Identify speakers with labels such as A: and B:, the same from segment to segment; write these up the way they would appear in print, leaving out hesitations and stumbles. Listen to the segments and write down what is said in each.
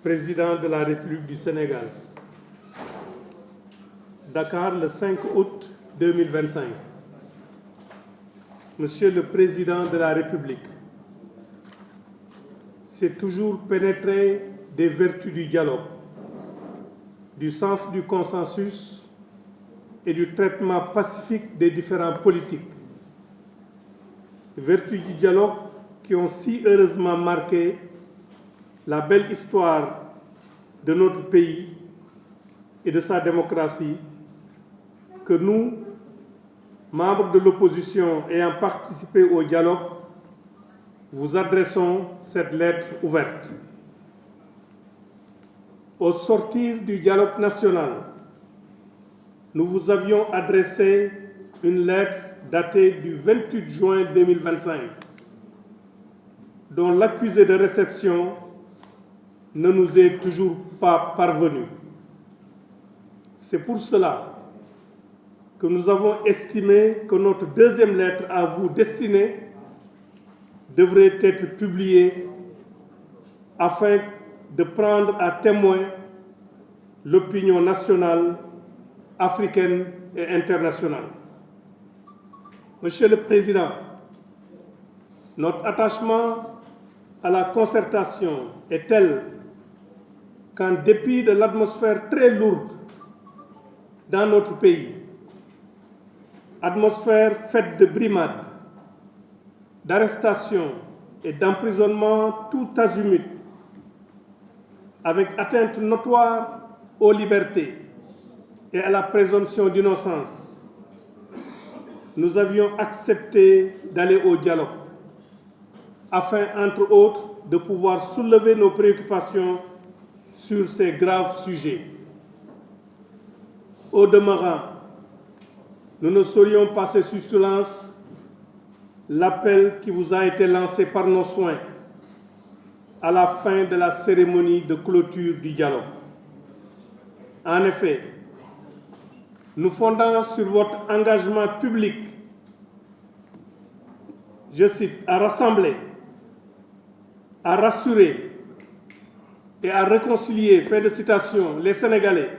A: Président de la République du Sénégal. Dakar, le 5 août 2025. Monsieur le Président de la République, c'est toujours pénétré des vertus du dialogue, du sens du consensus et du traitement pacifique des différents politiques. Vertus du dialogue qui ont si heureusement marqué la belle histoire de notre pays et de sa démocratie, que nous, membres de l'opposition ayant participé au dialogue, vous adressons cette lettre ouverte. Au sortir du dialogue national, nous vous avions adressé une lettre datée du 28 juin 2025, dont l'accusé de réception ne nous est toujours pas parvenu. C'est pour cela que nous avons estimé que notre deuxième lettre à vous destinée devrait être publiée afin de prendre à témoin l'opinion nationale, africaine et internationale. Monsieur le Président, notre attachement à la concertation est tel qu'en dépit de l'atmosphère très lourde dans notre pays, atmosphère faite de brimades, d'arrestations et d'emprisonnements tout azimut, avec atteinte notoire aux libertés et à la présomption d'innocence, nous avions accepté d'aller au dialogue, afin, entre autres, de pouvoir soulever nos préoccupations sur ces graves sujets. Au demeurant, nous ne saurions passer sous silence l'appel qui vous a été lancé par nos soins à la fin de la cérémonie de clôture du dialogue. En effet, nous fondons sur votre engagement public, je cite, à rassembler, à rassurer et à réconcilier, fin de citation, les Sénégalais.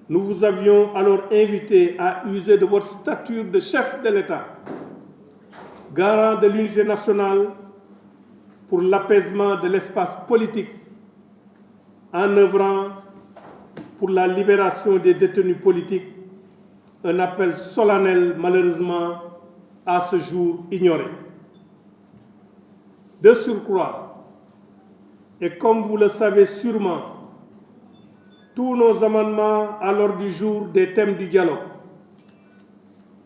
A: Nous vous avions alors invité à user de votre stature de chef de l'État, garant de l'unité nationale pour l'apaisement de l'espace politique, en œuvrant pour la libération des détenus politiques, un appel solennel malheureusement à ce jour ignoré. De surcroît, et comme vous le savez sûrement, tous nos amendements à l'ordre du jour des thèmes du dialogue,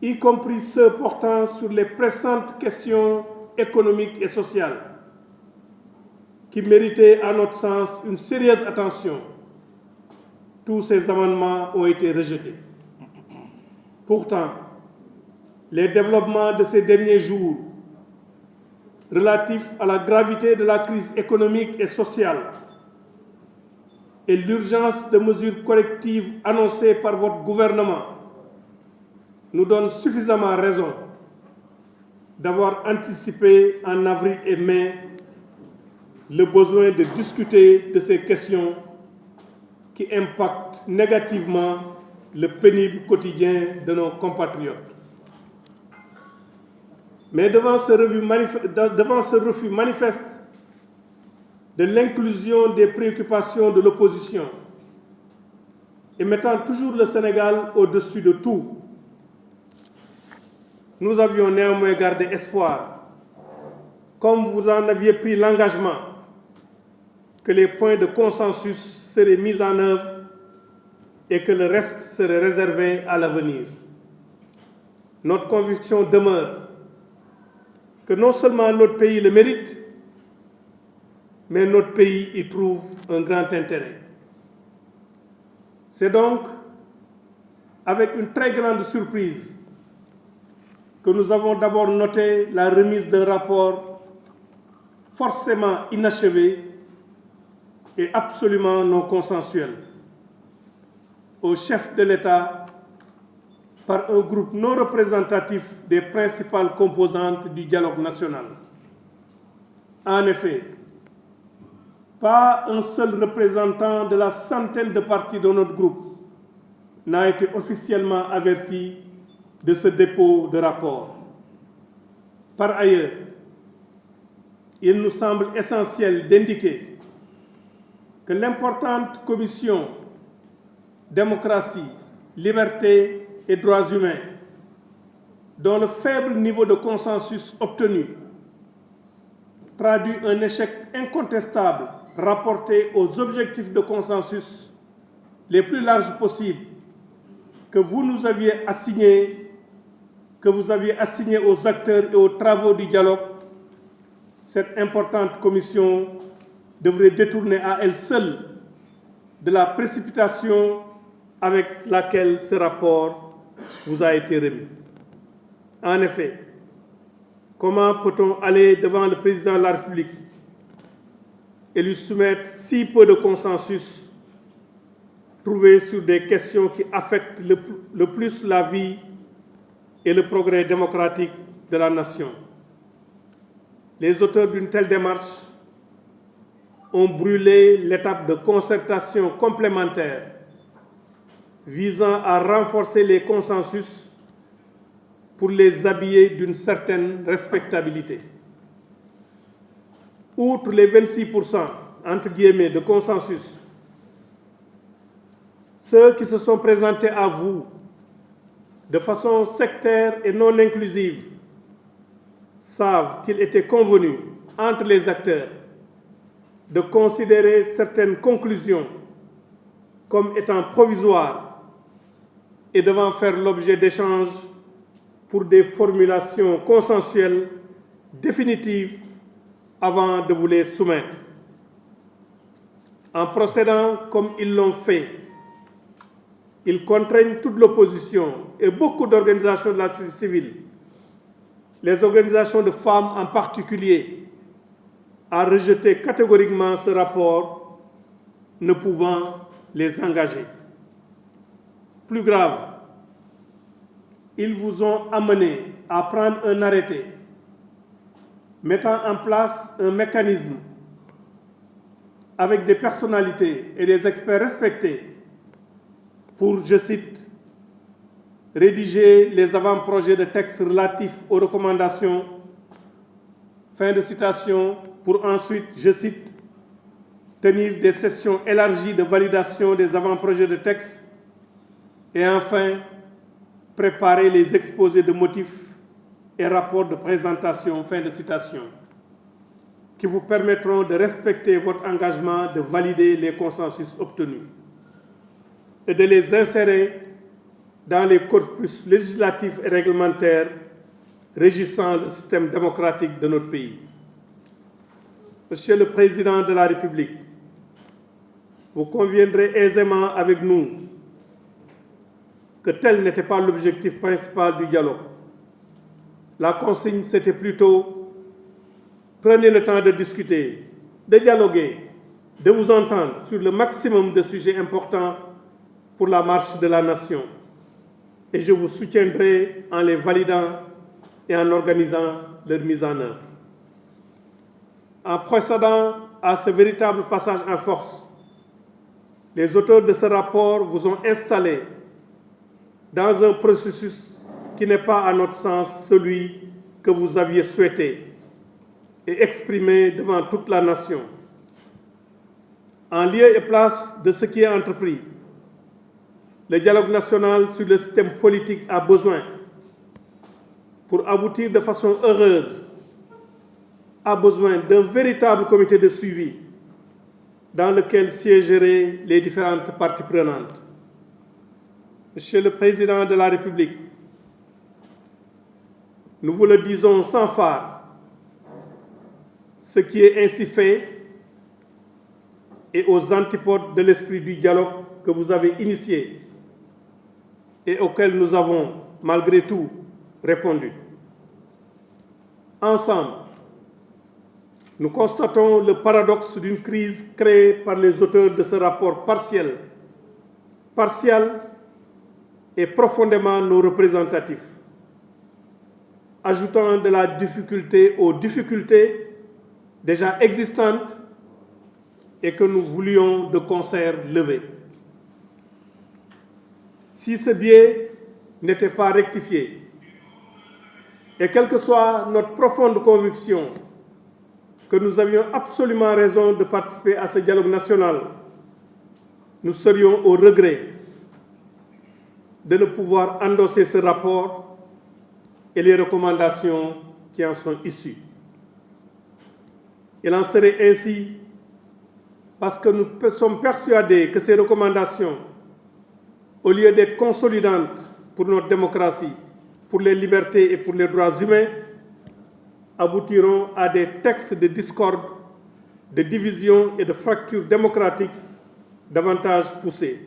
A: y compris ceux portant sur les pressantes questions économiques et sociales, qui méritaient à notre sens une sérieuse attention, tous ces amendements ont été rejetés. Pourtant, les développements de ces derniers jours relatifs à la gravité de la crise économique et sociale et l'urgence de mesures correctives annoncées par votre gouvernement nous donnent suffisamment raison d'avoir anticipé en avril et mai le besoin de discuter de ces questions qui impactent négativement le pénible quotidien de nos compatriotes. Mais devant ce refus manifeste de l'inclusion des préoccupations de l'opposition et mettant toujours le Sénégal au-dessus de tout, nous avions néanmoins gardé espoir, comme vous en aviez pris l'engagement, que les points de consensus seraient mis en œuvre et que le reste serait réservé à l'avenir. Notre conviction demeure que non seulement notre pays le mérite, mais notre pays y trouve un grand intérêt. C'est donc avec une très grande surprise que nous avons d'abord noté la remise d'un rapport forcément inachevé et absolument non consensuel au chef de l'État par un groupe non représentatif des principales composantes du dialogue national. En effet, pas un seul représentant de la centaine de partis de notre groupe n'a été officiellement averti de ce dépôt de rapport. Par ailleurs, il nous semble essentiel d'indiquer que l'importante commission démocratie, liberté et droits humains, dont le faible niveau de consensus obtenu traduit un échec incontestable rapporté aux objectifs de consensus les plus larges possibles que vous aviez assignés aux acteurs et aux travaux du dialogue. Cette importante commission devrait détourner à elle seule de la précipitation avec laquelle ce rapport vous a été remis. En effet, comment peut-on aller devant le président de la République et lui soumettre si peu de consensus trouvé sur des questions qui affectent le plus la vie et le progrès démocratique de la nation? Les auteurs d'une telle démarche ont brûlé l'étape de concertation complémentaire visant à renforcer les consensus pour les habiller d'une certaine respectabilité. Outre les 26% entre guillemets de consensus, ceux qui se sont présentés à vous de façon sectaire et non inclusive savent qu'il était convenu entre les acteurs de considérer certaines conclusions comme étant provisoires et devant faire l'objet d'échanges pour des formulations consensuelles définitives avant de vous les soumettre. En procédant comme ils l'ont fait, ils contraignent toute l'opposition et beaucoup d'organisations de la société civile, les organisations de femmes en particulier, à rejeter catégoriquement ce rapport, ne pouvant les engager. Plus grave, ils vous ont amené à prendre un arrêté mettant en place un mécanisme avec des personnalités et des experts respectés pour, je cite, rédiger les avant-projets de textes relatifs aux recommandations, fin de citation, pour ensuite, je cite, tenir des sessions élargies de validation des avant-projets de textes et enfin, préparer les exposés de motifs et rapports de présentation, fin de citation, qui vous permettront de respecter votre engagement de valider les consensus obtenus et de les insérer dans les corpus législatifs et réglementaires régissant le système démocratique de notre pays. Monsieur le Président de la République, vous conviendrez aisément avec nous que tel n'était pas l'objectif principal du dialogue. La consigne, c'était plutôt prenez le temps de discuter, de dialoguer, de vous entendre sur le maximum de sujets importants pour la marche de la nation. Et je vous soutiendrai en les validant et en organisant leur mise en œuvre. En procédant à ce véritable passage en force, les auteurs de ce rapport vous ont installé dans un processus qui n'est pas, à notre sens, celui que vous aviez souhaité et exprimé devant toute la nation. En lieu et place de ce qui est entrepris, le dialogue national sur le système politique a besoin, pour aboutir de façon heureuse, a besoin d'un véritable comité de suivi dans lequel siégeraient les différentes parties prenantes. Monsieur le Président de la République, nous vous le disons sans phare, ce qui est ainsi fait est aux antipodes de l'esprit du dialogue que vous avez initié et auquel nous avons, malgré tout, répondu. Ensemble, nous constatons le paradoxe d'une crise créée par les auteurs de ce rapport partiel et profondément non représentatif, ajoutant de la difficulté aux difficultés déjà existantes et que nous voulions de concert lever. Si ce biais n'était pas rectifié, et quelle que soit notre profonde conviction que nous avions absolument raison de participer à ce dialogue national, nous serions au regret de ne pouvoir endosser ce rapport et les recommandations qui en sont issues. Il en serait ainsi parce que nous sommes persuadés que ces recommandations, au lieu d'être consolidantes pour notre démocratie, pour les libertés et pour les droits humains, aboutiront à des textes de discorde, de division et de fracture démocratique davantage poussés.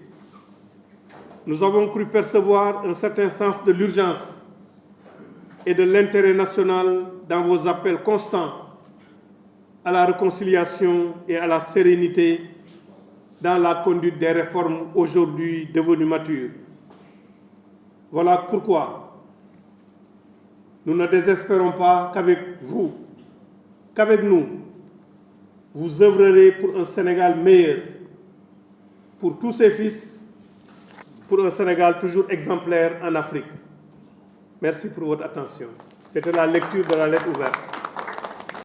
A: Nous avons cru percevoir un certain sens de l'urgence et de l'intérêt national dans vos appels constants à la réconciliation et à la sérénité dans la conduite des réformes aujourd'hui devenues matures. Voilà pourquoi nous ne désespérons pas qu'avec vous, qu'avec nous, vous œuvrerez pour un Sénégal meilleur, pour tous ses fils, pour un Sénégal toujours exemplaire en Afrique. Merci pour votre attention. C'était la lecture de la lettre ouverte.